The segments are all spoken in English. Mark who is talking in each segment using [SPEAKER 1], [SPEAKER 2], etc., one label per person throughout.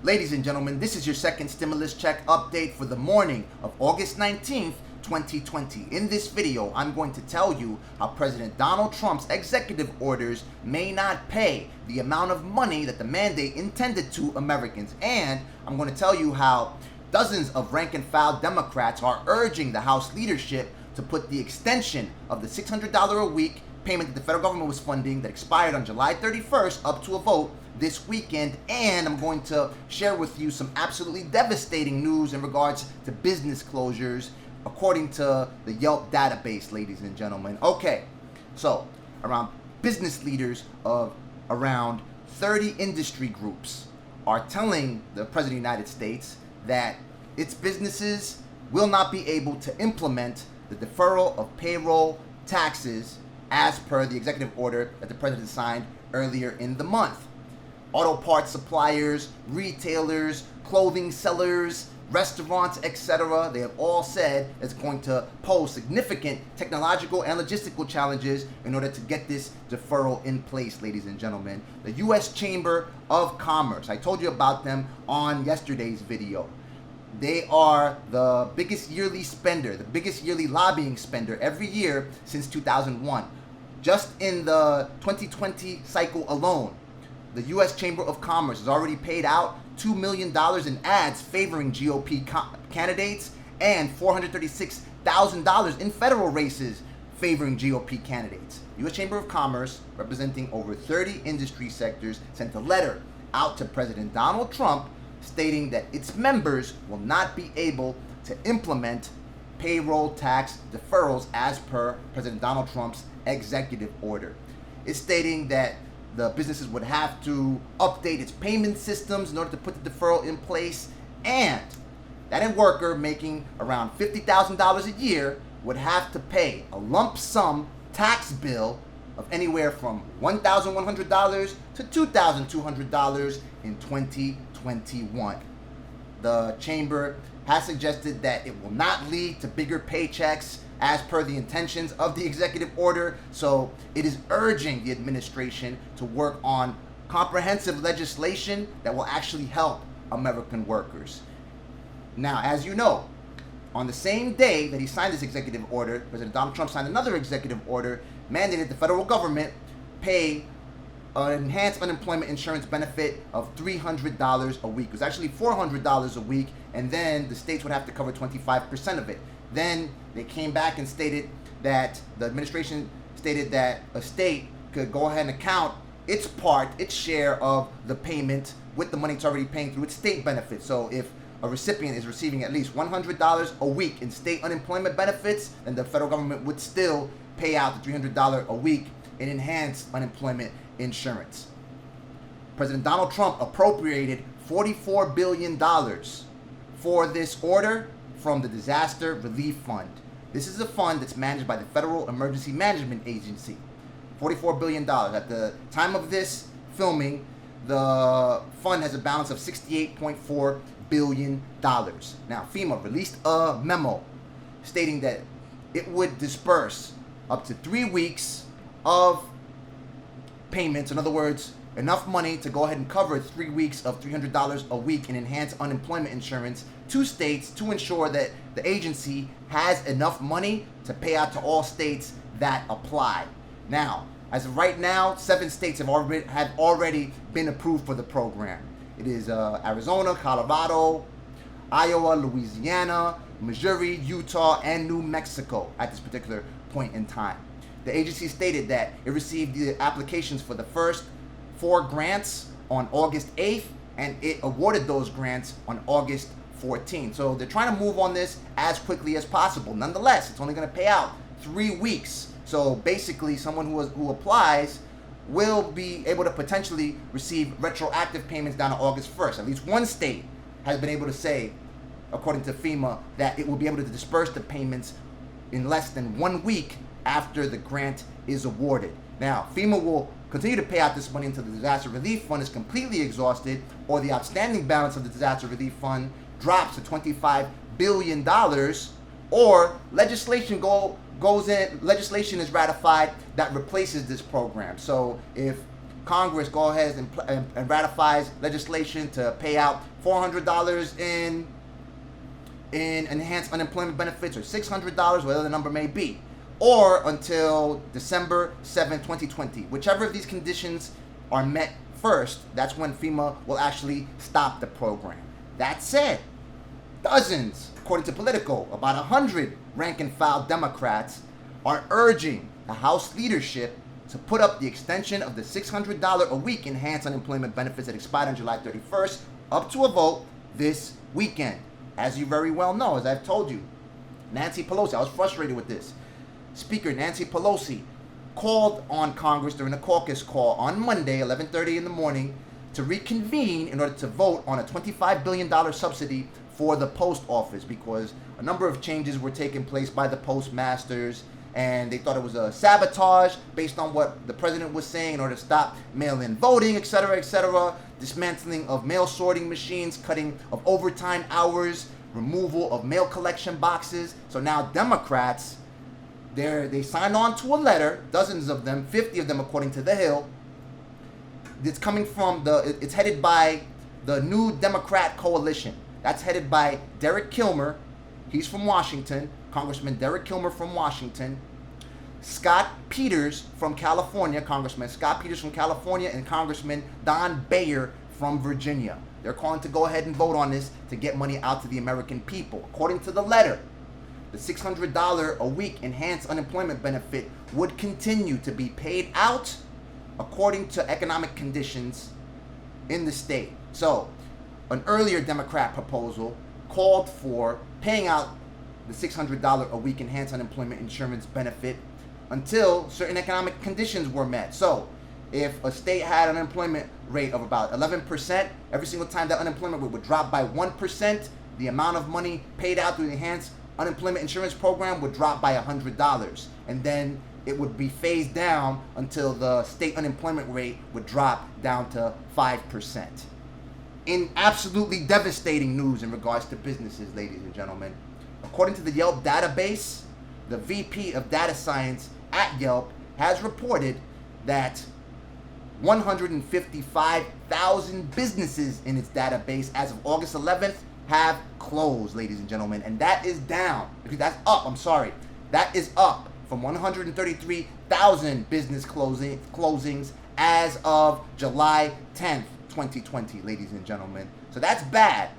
[SPEAKER 1] Ladies and gentlemen, this is your second stimulus check update for the morning of August 19th, 2020. In this video, I'm going to tell you how President Donald Trump's executive orders may not pay the amount of money that the mandate intended to Americans. And I'm going to tell you how dozens of rank-and-file Democrats are urging the House leadership to put the extension of the $600 a week payment that the federal government was funding that expired on July 31st up to a vote this weekend. And I'm going to share with you some absolutely devastating news in regards to business closures according to the Yelp database, ladies and gentlemen. Okay, so around business leaders of around 30 industry groups are telling the President of the United States that its businesses will not be able to implement the deferral of payroll taxes as per the executive order that the President signed earlier in the month. Auto parts suppliers, retailers, clothing sellers, restaurants, etc., they have all said it's going to pose significant technological and logistical challenges in order to get this deferral in place, ladies and gentlemen. The U.S. Chamber of Commerce, I told you about them on yesterday's video. They are the biggest yearly spender, the biggest yearly lobbying spender every year since 2001. Just in the 2020 cycle alone, the U.S. Chamber of Commerce has already paid out $2 million in ads favoring GOP candidates and $436,000 in federal races favoring GOP candidates. U.S. Chamber of Commerce, representing over 30 industry sectors, sent a letter out to President Donald Trump stating that its members will not be able to implement payroll tax deferrals as per President Donald Trump's executive order. It's stating that the businesses would have to update its payment systems in order to put the deferral in place, and that a worker making around $50,000 a year would have to pay a lump sum tax bill of anywhere from $1,100 to $2,200 in 2021. The chamber has suggested that it will not lead to bigger paychecks as per the intentions of the executive order, so it is urging the administration to work on comprehensive legislation that will actually help American workers. Now, as you know, on the same day that he signed this executive order, President Donald Trump signed another executive order mandated the federal government pay an enhanced unemployment insurance benefit of $300 a week. It was actually $400 a week, and then the states would have to cover 25% of it. Then they came back and stated that the administration stated that a state could go ahead and account its part, its share of the payment with the money it's already paying through its state benefits. So if a recipient is receiving at least $100 a week in state unemployment benefits, then the federal government would still pay out the $300 a week in enhanced unemployment insurance. President Donald Trump appropriated $44 billion for this order from the Disaster Relief Fund. This is a fund that's managed by the Federal Emergency Management Agency. $44 billion. At the time of this filming, the fund has a balance of $68.4 billion. Now, FEMA released a memo stating that it would disperse up to 3 weeks of payments. In other words, enough money to go ahead and cover 3 weeks of $300 a week in enhanced unemployment insurance to states to ensure that the agency has enough money to pay out to all states that apply. Now, as of right now, 7 states have already been approved for the program. It is Arizona, Colorado, Iowa, Louisiana, Missouri, Utah, and New Mexico at this particular point in time. The agency stated that it received the applications for the first 4 grants on August 8th, and it awarded those grants on August 14th. So they're trying to move on this as quickly as possible. Nonetheless, it's only going to pay out 3 weeks. So basically, someone who applies will be able to potentially receive retroactive payments down to August 1st. At least one state has been able to say, according to FEMA, that it will be able to disperse the payments in less than 1 week after the grant is awarded. Now, FEMA will continue to pay out this money until the Disaster Relief Fund is completely exhausted or the outstanding balance of the Disaster Relief Fund drops to $25 billion, or legislation is ratified that replaces this program. So if Congress goes ahead and ratifies legislation to pay out $400 in enhanced unemployment benefits, or $600, whatever the number may be, or until December 7, 2020. Whichever of these conditions are met first, that's when FEMA will actually stop the program. That said, dozens, according to Politico, about 100 rank-and-file Democrats are urging the House leadership to put up the extension of the $600 a week enhanced unemployment benefits that expired on July 31st up to a vote this weekend. As you very well know, as I've told you, Nancy Pelosi, I was frustrated with this. Speaker Nancy Pelosi called on Congress during a caucus call on Monday, 11:30 in the morning, to reconvene in order to vote on a $25 billion subsidy for the post office, because a number of changes were taking place by the postmasters, and they thought it was a sabotage based on what the president was saying in order to stop mail-in voting, etc., dismantling of mail sorting machines, cutting of overtime hours, removal of mail collection boxes. So now Democrats, they signed on to a letter, dozens of them, 50 of them according to The Hill. It's coming from it's headed by the New Democrat Coalition. That's headed by Derek Kilmer. He's from Washington, Congressman Derek Kilmer from Washington. Scott Peters from California, Congressman Scott Peters from California, and Congressman Don Bayer from Virginia. They're calling to go ahead and vote on this to get money out to the American people. According to the letter, the $600 a week enhanced unemployment benefit would continue to be paid out according to economic conditions in the state. So, an earlier Democrat proposal called for paying out the $600 a week enhanced unemployment insurance benefit until certain economic conditions were met. So, if a state had an unemployment rate of about 11%, every single time that unemployment rate would drop by 1%, the amount of money paid out through the enhanced unemployment insurance program would drop by $100. And then it would be phased down until the state unemployment rate would drop down to 5%. In absolutely devastating news in regards to businesses, ladies and gentlemen, according to the Yelp database, the VP of Data Science at Yelp has reported that 155,000 businesses in its database as of August 11th have closed, ladies and gentlemen. And that is down, because that's up, that is up from 133,000 business closings as of July 10th, 2020, ladies and gentlemen. So that's bad.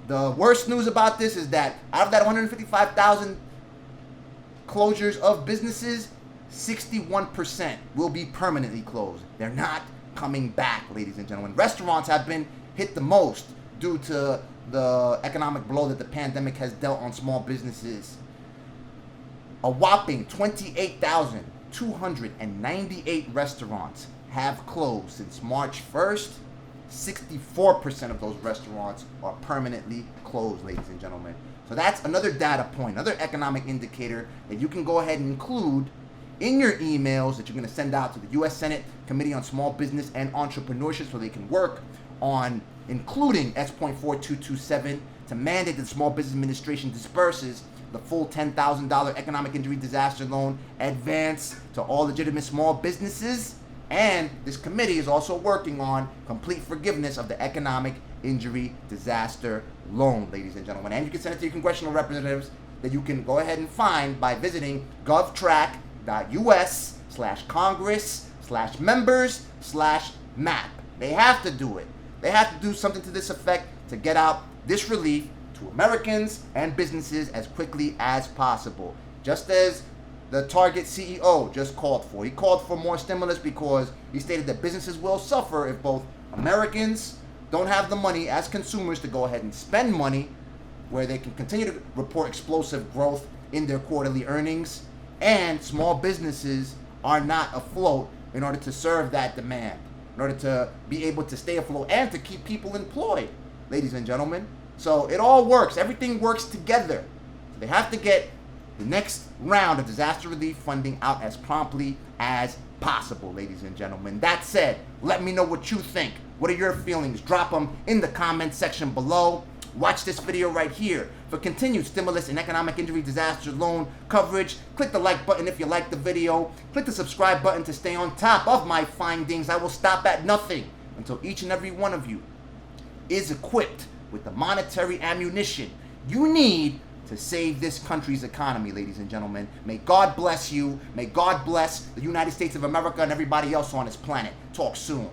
[SPEAKER 1] The worst news about this is that out of that 155,000 closures of businesses, 61% will be permanently closed. They're not coming back, ladies and gentlemen. Restaurants have been hit the most due to the economic blow that the pandemic has dealt on small businesses. A whopping 28,298 restaurants have closed since March 1st. 64% of those restaurants are permanently closed, ladies and gentlemen. So that's another data point, another economic indicator that you can go ahead and include in your emails that you're going to send out to the U.S. Senate Committee on Small Business and Entrepreneurship, so they can work on including S.4227 to mandate that the Small Business Administration disperses the full $10,000 economic injury disaster loan advance to all legitimate small businesses. And this committee is also working on complete forgiveness of the economic injury disaster loan, ladies and gentlemen. And you can send it to your congressional representatives that you can go ahead and find by visiting govtrack.us/congress/members/map. They have to do it. They have to do something to this effect to get out this relief to Americans and businesses as quickly as possible. Just as the Target CEO just called for. He called for more stimulus because he stated that businesses will suffer if both Americans don't have the money as consumers to go ahead and spend money where they can continue to report explosive growth in their quarterly earnings, and small businesses are not afloat in order to serve that demand, in order to be able to stay afloat and to keep people employed, ladies and gentlemen. So it all works. Everything works together. So they have to get the next round of disaster relief funding out as promptly as possible, ladies and gentlemen. That said, let me know what you think. What are your feelings? Drop them in the comment section below. Watch this video right here for continued stimulus and economic injury disaster loan coverage. Click the like button if you like the video. Click the subscribe button to stay on top of my findings. I will stop at nothing until each and every one of you is equipped with the monetary ammunition you need to save this country's economy, ladies and gentlemen. May God bless you. May God bless the United States of America and everybody else on this planet. Talk soon.